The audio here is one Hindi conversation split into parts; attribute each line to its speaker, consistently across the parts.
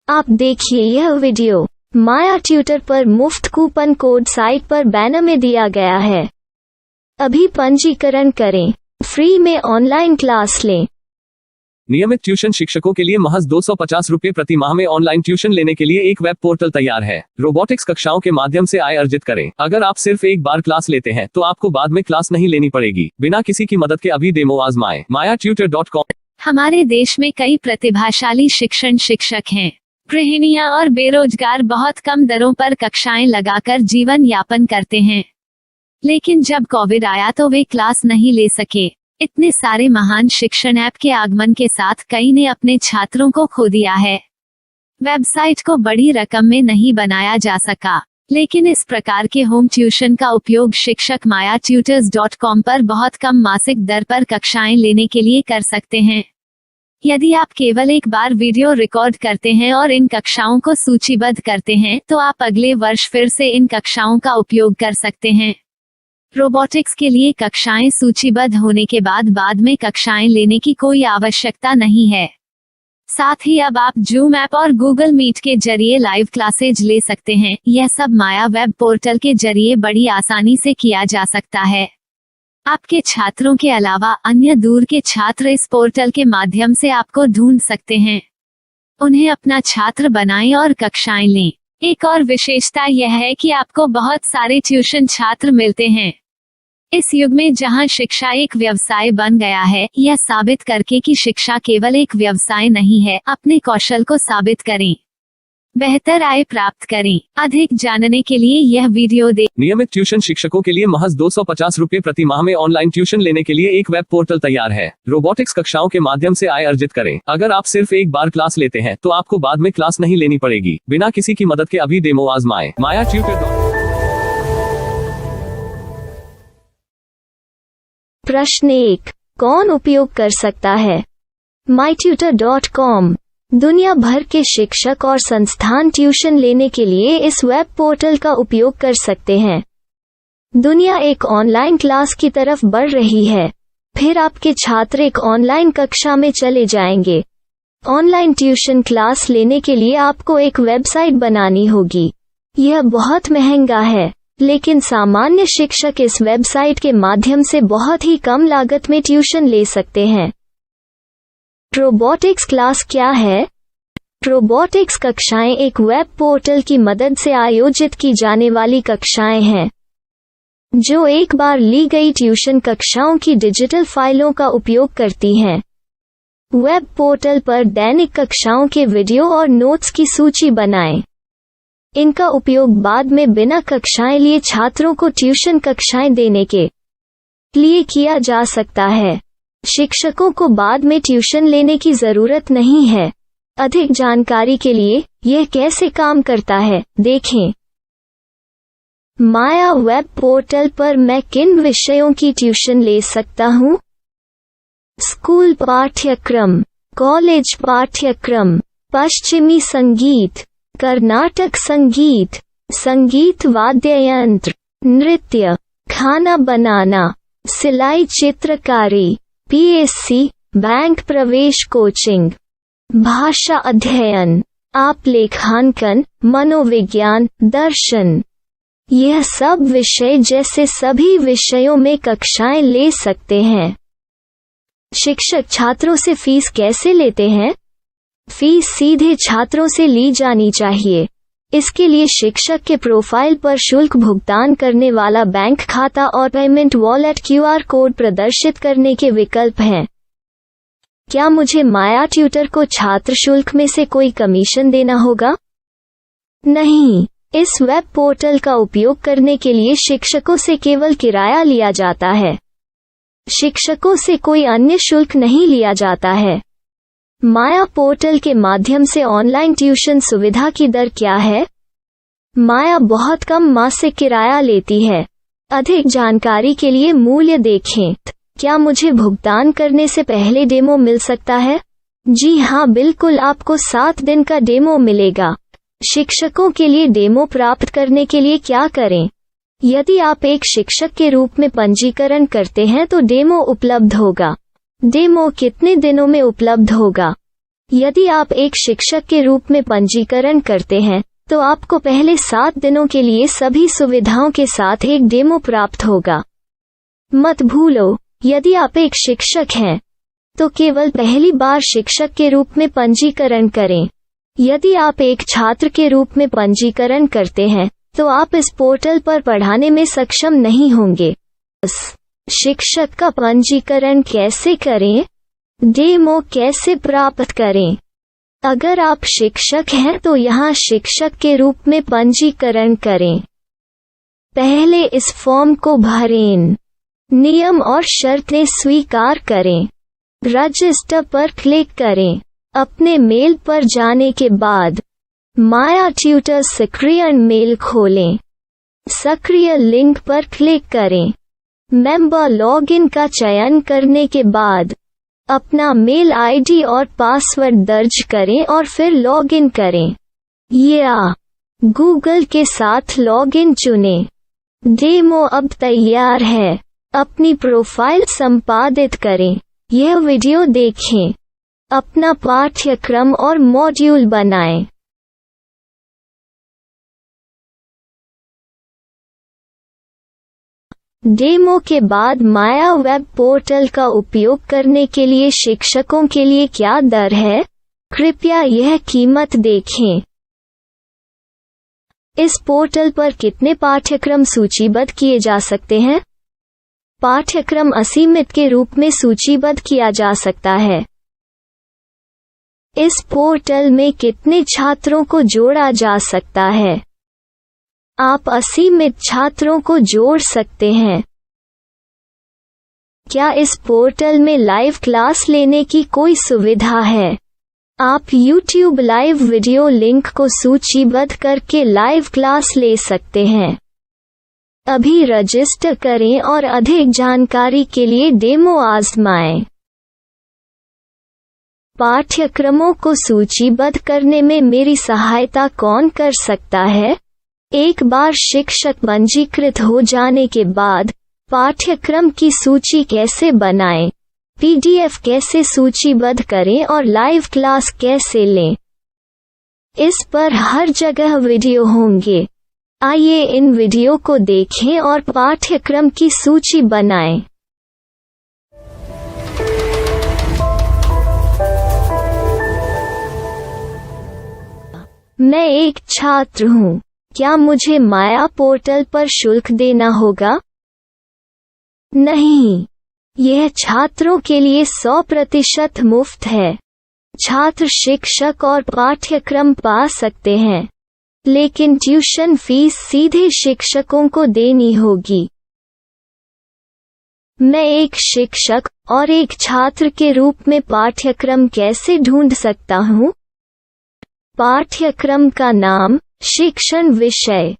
Speaker 1: आप देखिए यह वीडियो माया ट्यूटर पर मुफ्त कूपन कोड साइट पर बैनर में दिया गया है। अभी पंजीकरण करें, फ्री में ऑनलाइन क्लास लें।
Speaker 2: नियमित ट्यूशन शिक्षकों के लिए महज 250 रुपये प्रति माह में ऑनलाइन ट्यूशन लेने के लिए एक वेब पोर्टल तैयार है। रोबोटिक्स कक्षाओं के माध्यम से आय अर्जित करें। अगर आप सिर्फ एक बार क्लास लेते हैं तो आपको बाद में क्लास नहीं लेनी पड़ेगी। बिना किसी की मदद के अभी डेमो आजमाएं। mayatutor.com।
Speaker 3: हमारे देश में कई प्रतिभाशाली शिक्षक हैं। गृहिणियां और बेरोजगार बहुत कम दरों पर कक्षाएं लगाकर जीवन यापन करते हैं, लेकिन जब कोविड आया तो वे क्लास नहीं ले सके। इतने सारे महान शिक्षण ऐप के आगमन के साथ कई ने अपने छात्रों को खो दिया है। वेबसाइट को बड़ी रकम में नहीं बनाया जा सका, लेकिन इस प्रकार के होम ट्यूशन का उपयोग शिक्षक mayatutors.com पर बहुत कम मासिक दर पर कक्षाएं लेने के लिए कर सकते हैं। यदि आप केवल एक बार वीडियो रिकॉर्ड करते हैं और इन कक्षाओं को सूचीबद्ध करते हैं तो आप अगले वर्ष फिर से इन कक्षाओं का उपयोग कर सकते हैं। रोबोटिक्स के लिए कक्षाएं सूचीबद्ध होने के बाद में कक्षाएं लेने की कोई आवश्यकता नहीं है। साथ ही अब आप जूम ऐप और गूगल मीट के जरिए लाइव क्लासेज ले सकते हैं। यह सब माया वेब पोर्टल के जरिए बड़ी आसानी से किया जा सकता है। आपके छात्रों के अलावा अन्य दूर के छात्र इस पोर्टल के माध्यम से आपको ढूंढ सकते हैं। उन्हें अपना छात्र बनाएं और कक्षाएं लें। एक और विशेषता यह है कि आपको बहुत सारे ट्यूशन छात्र मिलते हैं। इस युग में जहां शिक्षा एक व्यवसाय बन गया है, यह साबित करके कि शिक्षा केवल एक व्यवसाय नहीं है, अपने कौशल को साबित करें, बेहतर आय प्राप्त करें। अधिक जानने के लिए यह वीडियो देखें।
Speaker 2: नियमित ट्यूशन शिक्षकों के लिए महज 250 रुपये प्रति माह में ऑनलाइन ट्यूशन लेने के लिए एक वेब पोर्टल तैयार है। रोबोटिक्स कक्षाओं के माध्यम से आय अर्जित करें। अगर आप सिर्फ एक बार क्लास लेते हैं तो आपको बाद में क्लास नहीं लेनी पड़ेगी। बिना किसी की मदद के अभी डेमो आजमाएं। mayatutor.com।
Speaker 1: प्रश्न 1, कौन उपयोग कर सकता है? mytutor.com दुनिया भर के शिक्षक और संस्थान ट्यूशन लेने के लिए इस वेब पोर्टल का उपयोग कर सकते हैं। दुनिया एक ऑनलाइन क्लास की तरफ बढ़ रही है। फिर आपके छात्र एक ऑनलाइन कक्षा में चले जाएंगे। ऑनलाइन ट्यूशन क्लास लेने के लिए आपको एक वेबसाइट बनानी होगी। यह बहुत महंगा है, लेकिन सामान्य शिक्षक इस वेबसाइट के माध्यम से बहुत ही कम लागत में ट्यूशन ले सकते हैं। रोबोटिक्स क्लास क्या है? रोबोटिक्स कक्षाएं एक वेब पोर्टल की मदद से आयोजित की जाने वाली कक्षाएं हैं, जो एक बार ली गई ट्यूशन कक्षाओं की डिजिटल फाइलों का उपयोग करती हैं। वेब पोर्टल पर दैनिक कक्षाओं के वीडियो और नोट्स की सूची बनाएं। इनका उपयोग बाद में बिना कक्षाएं लिए छात्रों को ट्यूशन कक्षाएं देने के लिए किया जा सकता है। शिक्षकों को बाद में ट्यूशन लेने की जरूरत नहीं है। अधिक जानकारी के लिए यह कैसे काम करता है, देखें। माया वेब पोर्टल पर मैं किन विषयों की ट्यूशन ले सकता हूँ? स्कूल पाठ्यक्रम, कॉलेज पाठ्यक्रम, पश्चिमी संगीत, कर्नाटक संगीत, संगीत वाद्य यंत्र, नृत्य, खाना बनाना, सिलाई चित्रकारी, पीएससी, बैंक प्रवेश कोचिंग, भाषा अध्ययन, आप लेखांकन, मनोविज्ञान, दर्शन। यह सब विषय जैसे सभी विषयों में कक्षाएं ले सकते हैं। शिक्षक छात्रों से फीस कैसे लेते हैं? फीस सीधे छात्रों से ली जानी चाहिए। इसके लिए शिक्षक के प्रोफाइल पर शुल्क भुगतान करने वाला बैंक खाता और पेमेंट वॉलेट क्यूआर कोड प्रदर्शित करने के विकल्प हैं। क्या मुझे माया ट्यूटर को छात्र शुल्क में से कोई कमीशन देना होगा? नहीं, इस वेब पोर्टल का उपयोग करने के लिए शिक्षकों से केवल किराया लिया जाता है। शिक्षकों से कोई अन्य शुल्क नहीं लिया जाता है। माया पोर्टल के माध्यम से ऑनलाइन ट्यूशन सुविधा की दर क्या है? माया बहुत कम मासिक किराया लेती है। अधिक जानकारी के लिए मूल्य देखें। क्या मुझे भुगतान करने से पहले डेमो मिल सकता है? जी हाँ, बिल्कुल, आपको 7 दिन का डेमो मिलेगा। शिक्षकों के लिए डेमो प्राप्त करने के लिए क्या करें? यदि आप एक शिक्षक के रूप में पंजीकरण करते हैं तो डेमो उपलब्ध होगा। डेमो कितने दिनों में उपलब्ध होगा? यदि आप एक शिक्षक के रूप में पंजीकरण करते हैं तो आपको पहले 7 दिनों के लिए सभी सुविधाओं के साथ एक डेमो प्राप्त होगा। मत भूलो, यदि आप एक शिक्षक हैं तो केवल पहली बार शिक्षक के रूप में पंजीकरण करें। यदि आप एक छात्र के रूप में पंजीकरण करते हैं तो आप इस पोर्टल पर पढ़ाने में सक्षम नहीं होंगे। शिक्षक का पंजीकरण कैसे करें? डेमो कैसे प्राप्त करें? अगर आप शिक्षक हैं तो यहाँ शिक्षक के रूप में पंजीकरण करें। पहले इस फॉर्म को भरें। नियम और शर्तें स्वीकार करें। रजिस्टर पर क्लिक करें। अपने मेल पर जाने के बाद माया ट्यूटर सक्रिय मेल खोलें। सक्रिय लिंक पर क्लिक करें। मेंबर लॉगिन का चयन करने के बाद अपना मेल आईडी और पासवर्ड दर्ज करें और फिर लॉगिन करें या गूगल के साथ लॉगिन चुनें। डेमो अब तैयार है। अपनी प्रोफाइल संपादित करें। यह वीडियो देखें। अपना पाठ्यक्रम और मॉड्यूल बनाएं। डेमो के बाद माया वेब पोर्टल का उपयोग करने के लिए शिक्षकों के लिए क्या दर है? कृपया यह कीमत देखें। इस पोर्टल पर कितने पाठ्यक्रम सूचीबद्ध किए जा सकते हैं? पाठ्यक्रम असीमित के रूप में सूचीबद्ध किया जा सकता है। इस पोर्टल में कितने छात्रों को जोड़ा जा सकता है? आप असीमित छात्रों को जोड़ सकते हैं। क्या इस पोर्टल में लाइव क्लास लेने की कोई सुविधा है? आप YouTube लाइव वीडियो लिंक को सूचीबद्ध करके लाइव क्लास ले सकते हैं। अभी रजिस्टर करें और अधिक जानकारी के लिए डेमो आजमाएं। पाठ्यक्रमों को सूचीबद्ध करने में मेरी सहायता कौन कर सकता है? एक बार शिक्षक पंजीकृत हो जाने के बाद पाठ्यक्रम की सूची कैसे बनाएं, PDF कैसे सूचीबद्ध करें और लाइव क्लास कैसे लें, इस पर हर जगह वीडियो होंगे। आइए इन वीडियो को देखें और पाठ्यक्रम की सूची बनाएं। मैं एक छात्र हूँ। क्या मुझे माया पोर्टल पर शुल्क देना होगा? नहीं, यह छात्रों के लिए 100% मुफ्त है। छात्र शिक्षक और पाठ्यक्रम पा सकते हैं, लेकिन ट्यूशन फीस सीधे शिक्षकों को देनी होगी। मैं एक शिक्षक और एक छात्र के रूप में पाठ्यक्रम कैसे ढूंढ सकता हूँ? पाठ्यक्रम का नाम, शिक्षण विषय,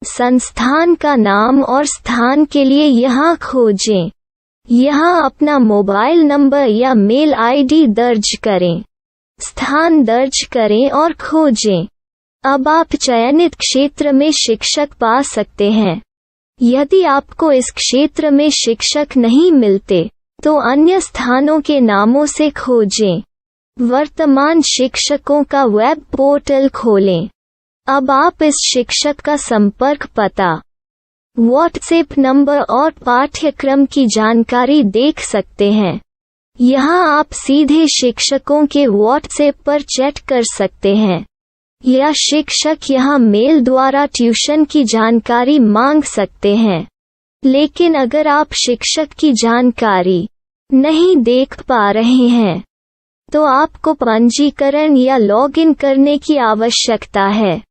Speaker 1: संस्थान का नाम और स्थान के लिए यहाँ खोजें। यहाँ अपना मोबाइल नंबर या मेल आईडी दर्ज करें। स्थान दर्ज करें और खोजें। अब आप चयनित क्षेत्र में शिक्षक पा सकते हैं। यदि आपको इस क्षेत्र में शिक्षक नहीं मिलते तो अन्य स्थानों के नामों से खोजें। वर्तमान शिक्षकों का वेब पोर्टल खोलें। अब आप इस शिक्षक का संपर्क पता, व्हाट्सएप नंबर और पाठ्यक्रम की जानकारी देख सकते हैं। यहाँ आप सीधे शिक्षकों के व्हाट्सएप पर चैट कर सकते हैं या शिक्षक यहाँ मेल द्वारा ट्यूशन की जानकारी मांग सकते हैं। लेकिन अगर आप शिक्षक की जानकारी नहीं देख पा रहे हैं तो आपको पंजीकरण या लॉगिन करने की आवश्यकता है।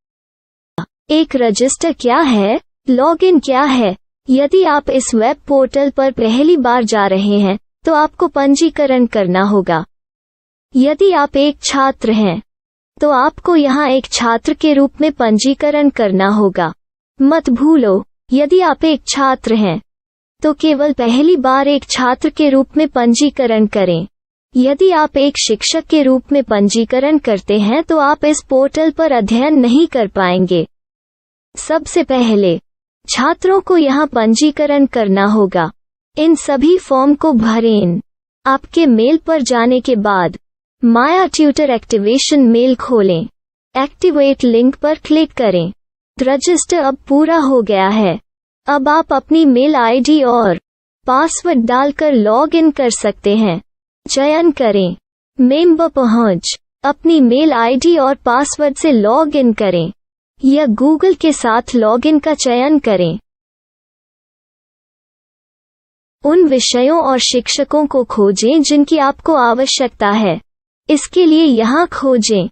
Speaker 1: एक रजिस्टर क्या है? लॉगिन क्या है? यदि आप इस वेब पोर्टल पर पहली बार जा रहे हैं तो आपको पंजीकरण करना होगा। यदि आप एक छात्र हैं तो आपको यहाँ एक छात्र के रूप में पंजीकरण करना होगा। मत भूलो, यदि आप एक छात्र हैं तो केवल पहली बार एक छात्र के रूप में पंजीकरण करें। यदि आप एक शिक्षक के रूप में पंजीकरण करते हैं तो आप इस पोर्टल पर अध्ययन नहीं कर पाएंगे। सबसे पहले छात्रों को यहाँ पंजीकरण करना होगा। इन सभी फॉर्म को भरें। आपके मेल पर जाने के बाद माया ट्यूटर एक्टिवेशन मेल खोलें। एक्टिवेट लिंक पर क्लिक करें। रजिस्टर अब पूरा हो गया है। अब आप अपनी मेल आईडी और पासवर्ड डालकर लॉग इन कर सकते हैं। चयन करें मेंबर पहुंच। अपनी मेल आईडी और पासवर्ड से लॉग इन करें या गूगल के साथ लॉग इन का चयन करें। उन विषयों और शिक्षकों को खोजें जिनकी आपको आवश्यकता है। इसके लिए यहाँ खोजें।